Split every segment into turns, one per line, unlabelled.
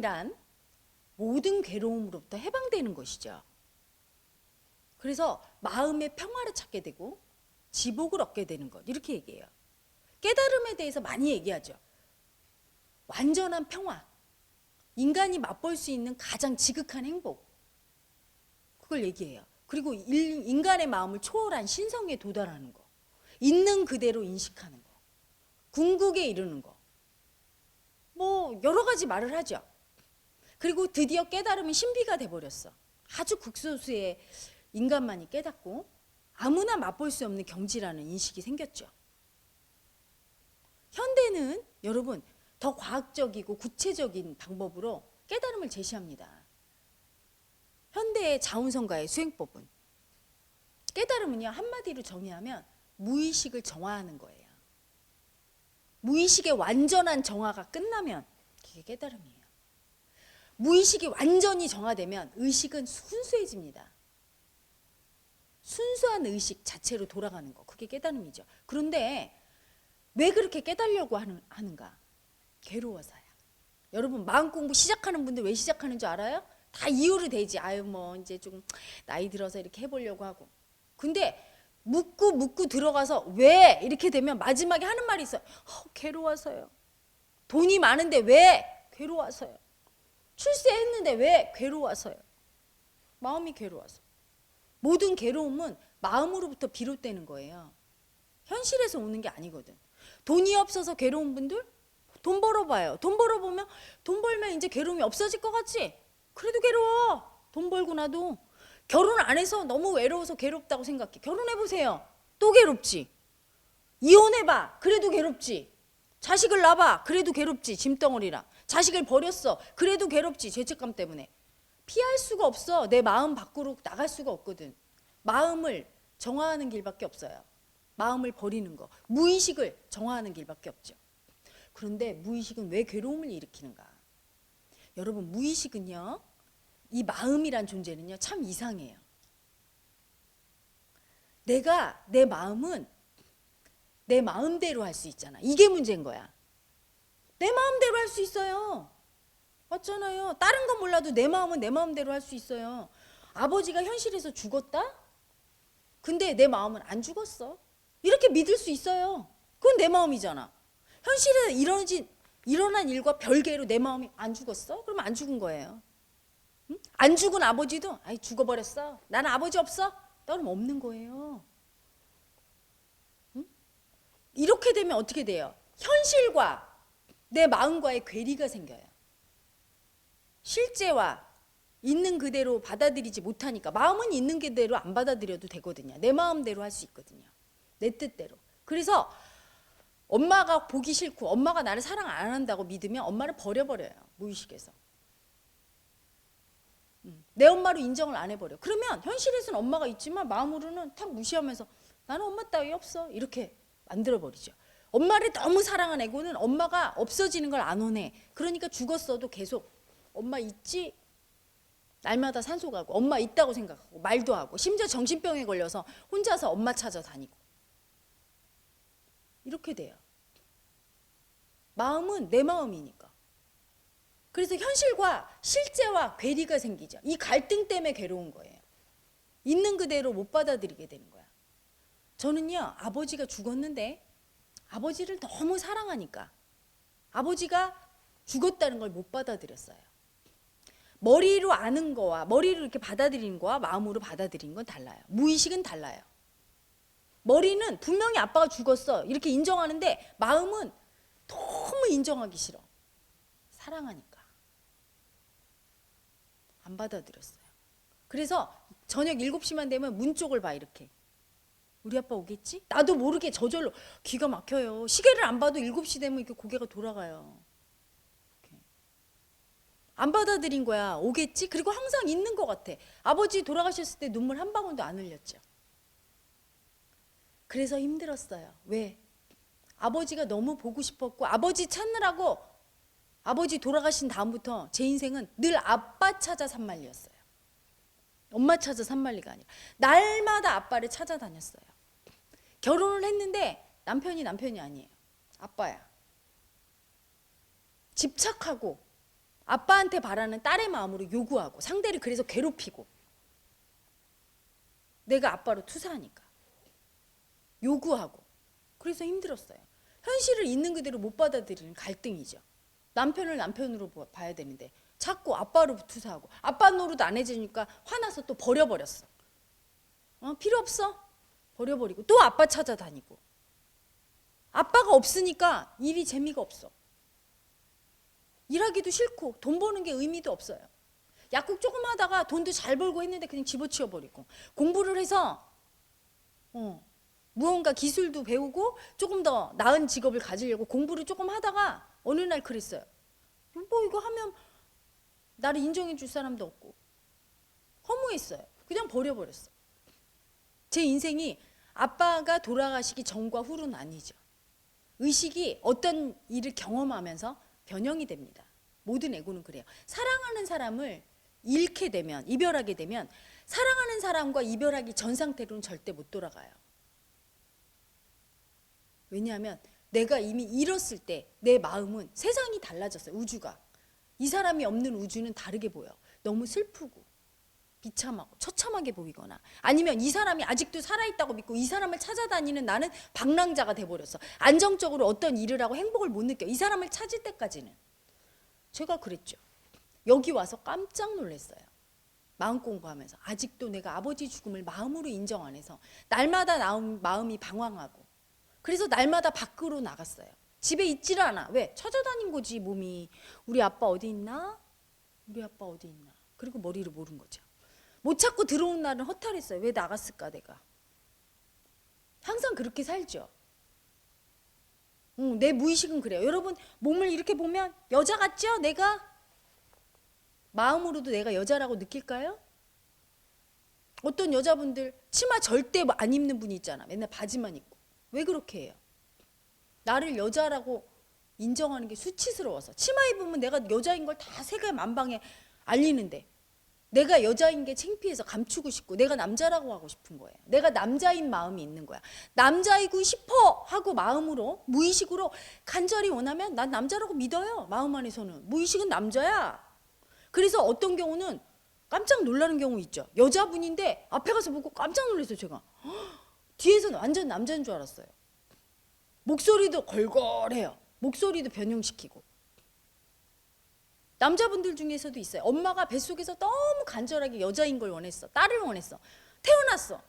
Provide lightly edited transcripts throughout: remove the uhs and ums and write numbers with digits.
마음이란 모든 괴로움으로부터 해방되는 것이죠. 그래서 마음의 평화를 찾게 되고 지복을 얻게 되는 것, 이렇게 얘기해요. 깨달음에 대해서 많이 얘기하죠. 완전한 평화, 인간이 맛볼 수 있는 가장 지극한 행복, 그걸 얘기해요. 그리고 인간의 마음을 초월한 신성에 도달하는 거, 있는 그대로 인식하는 거, 궁극에 이르는 거, 뭐 여러 가지 말을 하죠. 그리고 드디어 깨달음은 신비가 돼버렸어. 아주 극소수의 인간만이 깨닫고 아무나 맛볼 수 없는 경지라는 인식이 생겼죠. 현대는 여러분 더 과학적이고 구체적인 방법으로 깨달음을 제시합니다. 현대의 자운성가의 수행법은, 깨달음은요, 한마디로 정의하면 무의식을 정화하는 거예요. 무의식의 완전한 정화가 끝나면 그게 깨달음이에요. 무의식이 완전히 정화되면 의식은 순수해집니다. 순수한 의식 자체로 돌아가는 거, 그게 깨달음이죠. 그런데 왜 그렇게 깨달으려고 하는가? 괴로워서야. 여러분 마음 공부 시작하는 분들 왜 시작하는 줄 알아요? 다 이유를 대지. 아유 뭐 이제 좀 나이 들어서 이렇게 해보려고 하고. 근데 묻고 들어가서 왜 이렇게 되면 마지막에 하는 말이 있어요. 괴로워서요. 돈이 많은데 왜? 괴로워서요. 출세했는데 왜? 괴로워서요. 마음이 괴로워서. 모든 괴로움은 마음으로부터 비롯되는 거예요. 현실에서 오는 게 아니거든. 돈이 없어서 괴로운 분들 돈 벌어봐요. 돈 벌어보면, 돈 벌면 이제 괴로움이 없어질 것 같지? 그래도 괴로워. 돈 벌고 나도. 결혼 안 해서 너무 외로워서 괴롭다고 생각해. 결혼해보세요. 또 괴롭지. 이혼해봐. 그래도 괴롭지. 자식을 낳아봐. 그래도 괴롭지. 짐덩어리랑. 자식을 버렸어. 그래도 괴롭지. 죄책감 때문에. 피할 수가 없어. 내 마음 밖으로 나갈 수가 없거든. 마음을 정화하는 길밖에 없어요. 마음을 버리는 거. 무의식을 정화하는 길밖에 없죠. 그런데 무의식은 왜 괴로움을 일으키는가? 여러분 무의식은요, 이 마음이란 존재는요 참 이상해요. 내 마음은 내 마음대로 할 수 있잖아. 이게 문제인 거야. 내 마음대로 할 수 있어요. 맞잖아요. 다른 건 몰라도 내 마음은 내 마음대로 할 수 있어요. 아버지가 현실에서 죽었다? 근데 내 마음은 안 죽었어. 이렇게 믿을 수 있어요. 그건 내 마음이잖아. 현실에 일어난 일과 별개로 내 마음이 안 죽었어? 그러면 안 죽은 거예요. 응? 안 죽은 아버지도 아이 죽어버렸어. 나는 아버지 없어? 그럼 없는 거예요. 응? 이렇게 되면 어떻게 돼요? 현실과 내 마음과의 괴리가 생겨요. 실제와 있는 그대로 받아들이지 못하니까 마음은 있는 그대로 안 받아들여도 되거든요. 내 마음대로 할 수 있거든요. 내 뜻대로. 그래서 엄마가 보기 싫고 엄마가 나를 사랑 안 한다고 믿으면 엄마를 버려버려요. 무의식에서. 내 엄마로 인정을 안 해버려. 그러면 현실에서는 엄마가 있지만 마음으로는 탁 무시하면서 나는 엄마 따위 없어. 이렇게 만들어버리죠. 엄마를 너무 사랑한 애고는 엄마가 없어지는 걸 안 원해. 그러니까 죽었어도 계속 엄마 있지? 날마다 산소 가고 엄마 있다고 생각하고 말도 하고 심지어 정신병에 걸려서 혼자서 엄마 찾아다니고 이렇게 돼요. 마음은 내 마음이니까. 그래서 현실과 실제와 괴리가 생기죠. 이 갈등 때문에 괴로운 거예요. 있는 그대로 못 받아들이게 되는 거야. 저는요 아버지가 죽었는데 아버지를 너무 사랑하니까 아버지가 죽었다는 걸 못 받아들였어요. 머리로 아는 거와 머리로 이렇게 받아들이는 거와 마음으로 받아들이는 건 달라요. 무의식은 달라요. 머리는 분명히 아빠가 죽었어 이렇게 인정하는데 마음은 너무 인정하기 싫어. 사랑하니까. 안 받아들였어요. 그래서 저녁 7시만 되면 문 쪽을 봐 이렇게. 우리 아빠 오겠지? 나도 모르게 저절로 기가 막혀요. 시계를 안 봐도 7시 되면 이렇게 고개가 돌아가요. 이렇게. 안 받아들인 거야. 오겠지? 그리고 항상 있는 것 같아. 아버지 돌아가셨을 때 눈물 한 방울도 안 흘렸죠. 그래서 힘들었어요. 왜? 아버지가 너무 보고 싶었고 아버지 찾느라고 아버지 돌아가신 다음부터 제 인생은 늘 아빠 찾아 산만리였어요. 엄마 찾아 산만리가 아니라 날마다 아빠를 찾아다녔어요. 결혼을 했는데 남편이 아니에요. 아빠야. 집착하고 아빠한테 바라는 딸의 마음으로 요구하고 상대를 그래서 괴롭히고 내가 아빠로 투사하니까 요구하고 그래서 힘들었어요. 현실을 있는 그대로 못 받아들이는 갈등이죠. 남편을 남편으로 봐야 되는데 자꾸 아빠로 투사하고 아빠 노릇 안 해주니까 화나서 또 버려버렸어. 필요 없어. 버려버리고 또 아빠 찾아다니고 아빠가 없으니까 일이 재미가 없어. 일하기도 싫고 돈 버는 게 의미도 없어요. 약국 조금 하다가 돈도 잘 벌고 했는데 그냥 집어치워 버리고 공부를 해서 무언가 기술도 배우고 조금 더 나은 직업을 가지려고 공부를 조금 하다가 어느 날 그랬어요. 뭐 이거 하면 나를 인정해 줄 사람도 없고 허무했어요. 그냥 버려버렸어. 제 인생이 아빠가 돌아가시기 전과 후로는 아니죠. 의식이 어떤 일을 경험하면서 변형이 됩니다. 모든 에고는 그래요. 사랑하는 사람을 잃게 되면, 이별하게 되면 사랑하는 사람과 이별하기 전 상태로는 절대 못 돌아가요. 왜냐하면 내가 이미 잃었을 때 내 마음은 세상이 달라졌어요. 우주가. 이 사람이 없는 우주는 다르게 보여. 너무 슬프고 비참하고 처참하게 보이거나 아니면 이 사람이 아직도 살아있다고 믿고 이 사람을 찾아다니는 나는 방랑자가 돼버렸어. 안정적으로 어떤 일을 하고 행복을 못 느껴. 이 사람을 찾을 때까지는. 제가 그랬죠. 여기 와서 깜짝 놀랐어요. 마음 공부하면서 아직도 내가 아버지 죽음을 마음으로 인정 안 해서 날마다 마음이 방황하고 그래서 날마다 밖으로 나갔어요. 집에 있질 않아. 왜? 찾아다닌 거지 몸이. 우리 아빠 어디 있나? 우리 아빠 어디 있나? 그리고 머리로 모른 거죠. 못 찾고 들어온 날은 허탈했어요. 왜 나갔을까 내가. 항상 그렇게 살죠. 내 무의식은 그래요. 여러분 몸을 이렇게 보면 여자 같죠? 내가? 마음으로도 내가 여자라고 느낄까요? 어떤 여자분들 치마 절대 안 입는 분이 있잖아. 맨날 바지만 입고. 왜 그렇게 해요? 나를 여자라고 인정하는 게 수치스러워서. 치마 입으면 내가 여자인 걸 다 세계 만방에 알리는데 내가 여자인 게 창피해서 감추고 싶고 내가 남자라고 하고 싶은 거예요. 내가 남자인 마음이 있는 거야. 남자이고 싶어 하고 마음으로 무의식으로 간절히 원하면 난 남자라고 믿어요. 마음 안에서는. 무의식은 남자야. 그래서 어떤 경우는 깜짝 놀라는 경우 있죠. 여자분인데 앞에 가서 보고 깜짝 놀랐어요. 제가. 뒤에서는 완전 남자인 줄 알았어요. 목소리도 걸걸해요. 목소리도 변형시키고. 남자분들 중에서도 있어요. 엄마가 뱃속에서 너무 간절하게 여자인 걸 원했어. 딸을 원했어. 태어났어.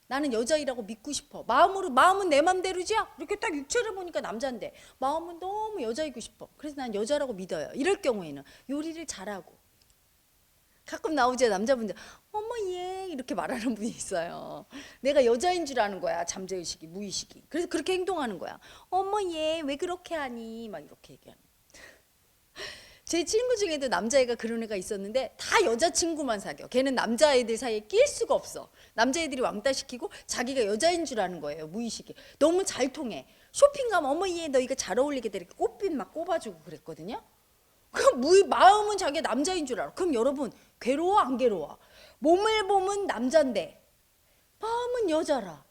나는 여자이라고 믿고 싶어. 마음은 내 맘대로죠? 이렇게 딱 육체를 보니까 남자인데 마음은 너무 여자이고 싶어. 그래서 난 여자라고 믿어요. 이럴 경우에는 요리를 잘하고 가끔 나오죠. 남자분들 어머 얘 이렇게 말하는 분이 있어요. 내가 여자인 줄 아는 거야. 잠재의식이 무의식이. 그래서 그렇게 행동하는 거야. 어머 얘 왜 그렇게 하니 막 이렇게 얘기하는. 제 친구 중에도 남자애가 그런 애가 있었는데 다 여자친구만 사겨. 걔는 남자애들 사이에 낄 수가 없어. 남자애들이 왕따 시키고 자기가 여자인 줄 아는 거예요. 무의식이. 너무 잘 통해. 쇼핑 가면 어머 얘 너 이거 잘 어울리게 이렇게 꽃빛 막 꼽아주고 그랬거든요. 그럼 마음은 자기가 남자인 줄 알아. 그럼 여러분 괴로워 안 괴로워? 몸을 보면 남잔데 마음은 여자라.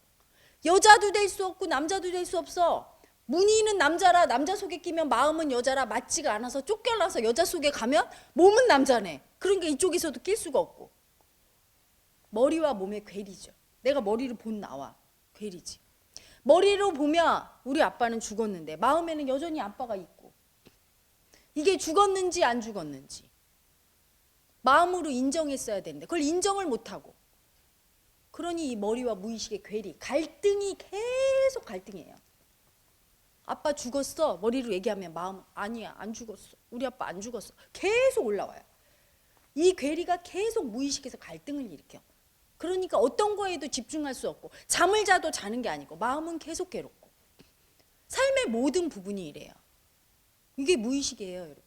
여자도 될 수 없고 남자도 될 수 없어. 무늬는 남자라 남자 속에 끼면 마음은 여자라 맞지가 않아서 쫓겨나서 여자 속에 가면 몸은 남자네. 그러니까 이쪽에서도 낄 수가 없고. 머리와 몸의 괴리죠. 내가 머리를 본 나와. 괴리지. 머리로 보면 우리 아빠는 죽었는데 마음에는 여전히 아빠가 있고. 이게 죽었는지 안 죽었는지. 마음으로 인정했어야 되는데 그걸 인정을 못하고. 그러니 이 머리와 무의식의 괴리, 갈등이 계속 갈등이에요. 아빠 죽었어. 머리로 얘기하면 마음 아니야 안 죽었어. 우리 아빠 안 죽었어. 계속 올라와요. 이 괴리가 계속 무의식에서 갈등을 일으켜. 그러니까 어떤 거에도 집중할 수 없고 잠을 자도 자는 게 아니고 마음은 계속 괴롭고. 삶의 모든 부분이 이래요. 이게 무의식이에요 여러분.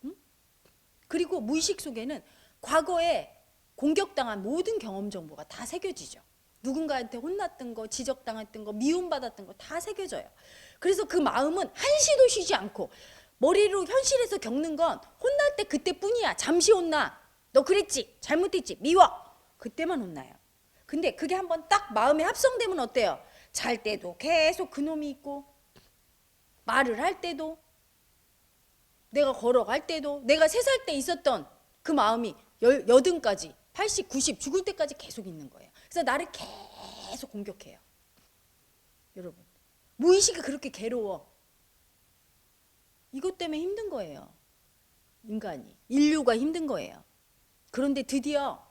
응? 그리고 무의식 속에는 과거에 공격당한 모든 경험 정보가 다 새겨지죠. 누군가한테 혼났던 거, 지적당했던 거, 미움받았던 거 다 새겨져요. 그래서 그 마음은 한시도 쉬지 않고 머리로 현실에서 겪는 건 혼날 때 그때뿐이야. 잠시 혼나. 너 그랬지? 잘못했지? 미워. 그때만 혼나요. 근데 그게 한번 딱 마음에 합성되면 어때요? 잘 때도 계속 그놈이 있고 말을 할 때도 내가 걸어갈 때도 내가 3살 때 있었던 그 마음이 여든까지 80, 90 죽을 때까지 계속 있는 거예요. 그래서 나를 계속 공격해요. 여러분, 무의식이 그렇게 괴로워. 이것 때문에 힘든 거예요. 인간이, 인류가 힘든 거예요. 그런데 드디어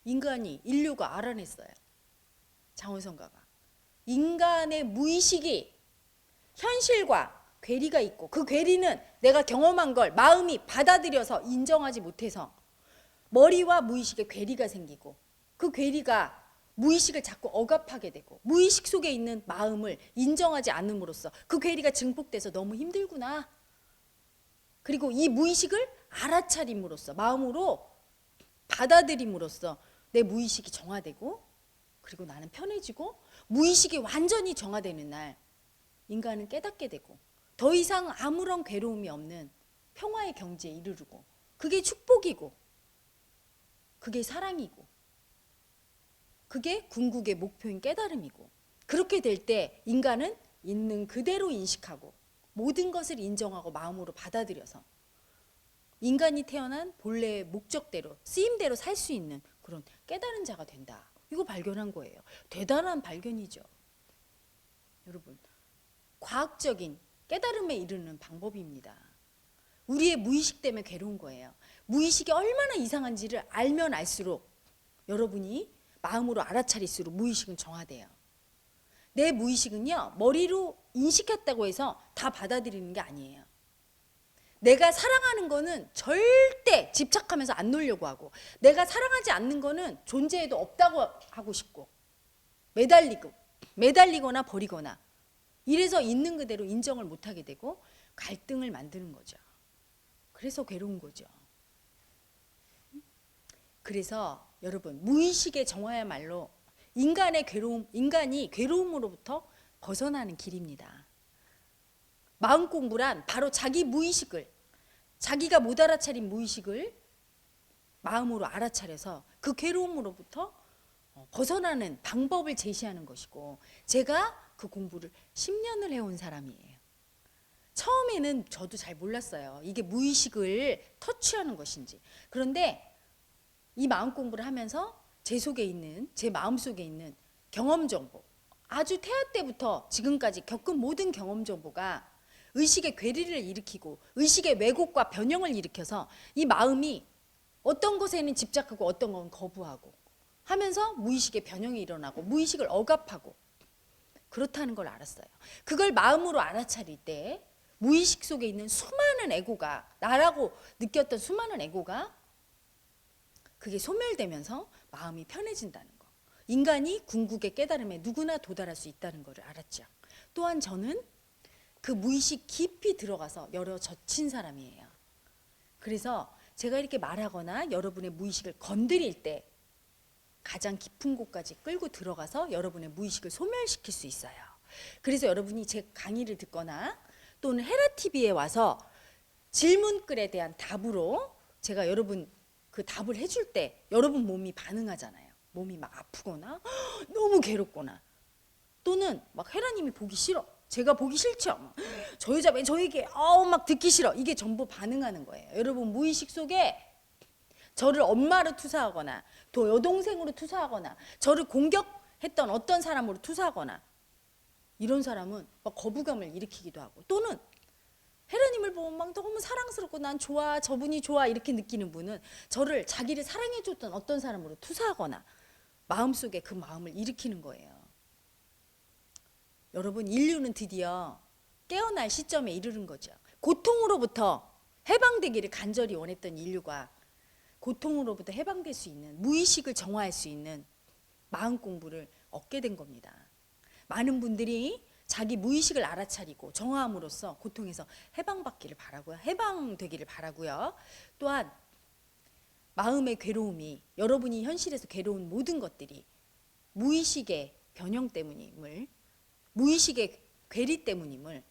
인류가 알아냈어요. 장원성가가. 인간의 무의식이 현실과 괴리가 있고, 그 괴리는 내가 경험한 걸 마음이 받아들여서 인정하지 못해서 머리와 무의식에 괴리가 생기고, 그 괴리가 무의식을 자꾸 억압하게 되고, 무의식 속에 있는 마음을 인정하지 않음으로써 그 괴리가 증폭돼서 너무 힘들구나. 그리고 이 무의식을 알아차림으로써, 마음으로 받아들임으로써 내 무의식이 정화되고, 그리고 나는 편해지고, 무의식이 완전히 정화되는 날 인간은 깨닫게 되고, 더 이상 아무런 괴로움이 없는 평화의 경지에 이르르고, 그게 축복이고, 그게 사랑이고, 그게 궁극의 목표인 깨달음이고, 그렇게 될 때 인간은 있는 그대로 인식하고 모든 것을 인정하고 마음으로 받아들여서 인간이 태어난 본래의 목적대로, 쓰임대로 살 수 있는 그런 깨달은 자가 된다. 이거 발견한 거예요. 대단한 발견이죠. 여러분, 과학적인 깨달음에 이르는 방법입니다. 우리의 무의식 때문에 괴로운 거예요. 무의식이 얼마나 이상한지를 알면 알수록, 여러분이 마음으로 알아차릴수록 무의식은 정화돼요. 내 무의식은요, 머리로 인식했다고 해서 다 받아들이는 게 아니에요. 내가 사랑하는 거는 절대 집착하면서 안 놓으려고 하고, 내가 사랑하지 않는 거는 존재에도 없다고 하고 싶고, 매달리거나 버리거나, 이래서 있는 그대로 인정을 못하게 되고 갈등을 만드는 거죠. 그래서 괴로운 거죠. 그래서 여러분, 무의식의 정화야말로 인간이 괴로움으로부터 벗어나는 길입니다. 마음 공부란 바로 자기 무의식을, 자기가 못 알아차린 무의식을 마음으로 알아차려서 그 괴로움으로부터 벗어나는 방법을 제시하는 것이고, 제가 그 공부를 10년을 해온 사람이에요. 처음에는 저도 잘 몰랐어요. 이게 무의식을 터치하는 것인지. 그런데 이 마음 공부를 하면서 제 속에 있는, 제 마음속에 있는 경험 정보, 아주 태아 때부터 지금까지 겪은 모든 경험 정보가 의식의 괴리를 일으키고 의식의 왜곡과 변형을 일으켜서 이 마음이 어떤 것에는 집착하고 어떤 건 거부하고 하면서 무의식의 변형이 일어나고 무의식을 억압하고 그렇다는 걸 알았어요. 그걸 마음으로 알아차릴 때 무의식 속에 있는 수많은 에고가, 나라고 느꼈던 수많은 에고가 그게 소멸되면서 마음이 편해진다는 거. 인간이 궁극의 깨달음에 누구나 도달할 수 있다는 것을 알았죠. 또한 저는 그 무의식 깊이 들어가서 여러 젖힌 사람이에요. 그래서 제가 이렇게 말하거나 여러분의 무의식을 건드릴 때 가장 깊은 곳까지 끌고 들어가서 여러분의 무의식을 소멸시킬 수 있어요. 그래서 여러분이 제 강의를 듣거나 또는 헤라TV에 와서 질문글에 대한 답으로 제가 여러분 그 답을 해줄 때 여러분 몸이 반응하잖아요. 몸이 막 아프거나 너무 괴롭거나, 또는 막 헤라님이 보기 싫어, 제가 보기 싫죠, 저 여자 왜 저 얘기 막 듣기 싫어, 이게 전부 반응하는 거예요. 여러분 무의식 속에 저를 엄마로 투사하거나 또 여동생으로 투사하거나 저를 공격했던 어떤 사람으로 투사하거나, 이런 사람은 막 거부감을 일으키기도 하고, 또는 헤라님을 보면 막 너무 사랑스럽고 난 좋아, 저분이 좋아 이렇게 느끼는 분은 저를 자기를 사랑해줬던 어떤 사람으로 투사하거나 마음속에 그 마음을 일으키는 거예요. 여러분, 인류는 드디어 깨어날 시점에 이르는 거죠. 고통으로부터 해방되기를 간절히 원했던 인류가 고통으로부터 해방될 수 있는, 무의식을 정화할 수 있는 마음 공부를 얻게 된 겁니다. 많은 분들이 자기 무의식을 알아차리고 정화함으로써 고통에서 해방받기를 바라고요. 해방되기를 바라고요. 또한 마음의 괴로움이, 여러분이 현실에서 괴로운 모든 것들이 무의식의 변형 때문임을, 무의식의 괴리 때문임을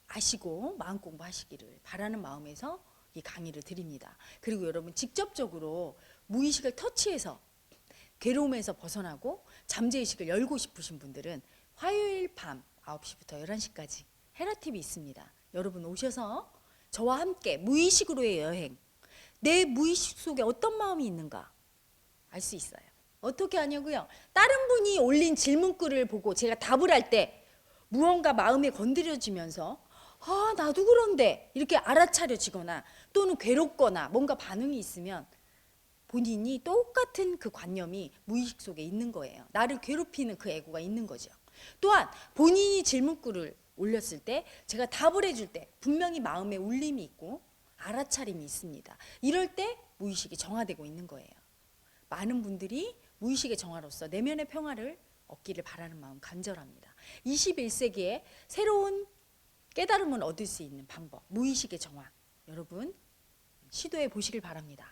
아시고 마음 공부하시기를 바라는 마음에서 이 강의를 드립니다. 그리고 여러분 직접적으로 무의식을 터치해서 괴로움에서 벗어나고 잠재의식을 열고 싶으신 분들은 화요일 밤 9시부터 11시까지 헤라TV 있습니다. 여러분 오셔서 저와 함께 무의식으로의 여행, 내 무의식 속에 어떤 마음이 있는가 알 수 있어요. 어떻게 하냐고요? 다른 분이 올린 질문글을 보고 제가 답을 할 때 무언가 마음에 건드려지면서 아 나도 그런데 이렇게 알아차려지거나 또는 괴롭거나 뭔가 반응이 있으면 본인이 똑같은 그 관념이 무의식 속에 있는 거예요. 나를 괴롭히는 그 에고가 있는 거죠. 또한 본인이 질문글을 올렸을 때 제가 답을 해줄 때 분명히 마음에 울림이 있고 알아차림이 있습니다. 이럴 때 무의식이 정화되고 있는 거예요. 많은 분들이 무의식의 정화로서 내면의 평화를 얻기를 바라는 마음 간절합니다. 21세기에 새로운 깨달음을 얻을 수 있는 방법, 무의식의 정화. 여러분 시도해 보시길 바랍니다.